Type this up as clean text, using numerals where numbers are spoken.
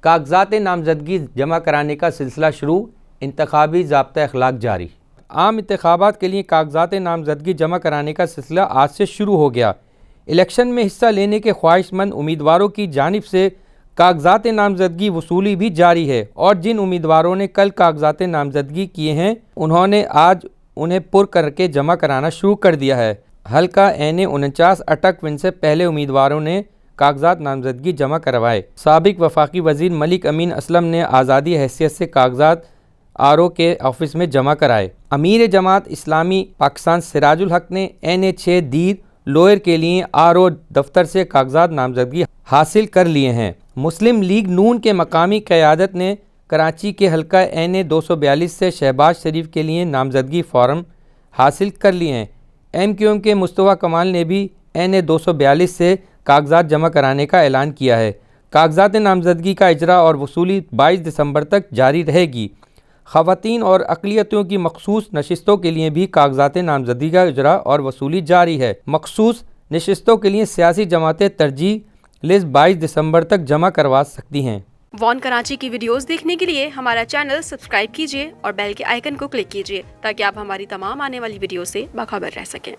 कागजात नामजदगी जमा कराने का सिलसिला शुरू, इंतखाबी ज़ाब्ता अखलाक जारी। आम इंतखाबात के लिए कागजात नामजदगी जमा कराने का सिलसिला आज से शुरू हो गया। इलेक्शन में हिस्सा लेने के ख्वाहिशमंद उम्मीदवारों की जानिब से कागजात नामजदगी वसूली भी जारी है और जिन उम्मीदवारों ने कल कागजात नामजदगी किए हैं उन्होंने आज उन्हें पुर करके जमा कराना शुरू कर दिया है। हल्का NA-49 अटक विन से पहले उम्मीदवारों ने कागजात नामजदगी जमा करवाए। साबिक वफाकी वजीर मलिक अमीन असलम ने आज़ादी हैसियत से कागजात RO के ऑफिस में जमा कराए। अमीर जमात इस्लामी पाकिस्तान सिराजुल हक ने NA-6 दीर लोअर के लिए RO दफ्तर से कागजात नामजदगी हासिल कर लिए हैं। मुस्लिम लीग नून के मकामी क़यादत ने कराची के हल्का NA-242 से शहबाज शरीफ के लिए नामजदगी फॉर्म हासिल कर लिए हैं। MQM के मुस्तफ़ा कमाल ने भी NA-242 से कागजात जमा कराने का ऐलान किया है। कागजात नामजदगी का इजरा और वसूली 22 दिसंबर तक जारी रहेगी। ख़वातीन और अक़लियतों की मखसूस नशिस्तों के लिए भी कागजात नामजदगी का इजरा और वसूली जारी है। मखसूस नशिस्तों के लिए सियासी जमातें तरजीह लिस्ट 22 दिसंबर तक जमा करवा सकती हैं। वॉन कराची की वीडियोस देखने के लिए हमारा चैनल सब्सक्राइब कीजिए और बेल के आइकन को क्लिक कीजिए ताकि आप हमारी तमाम आने वाली वीडियो से बाखबर रह सकें।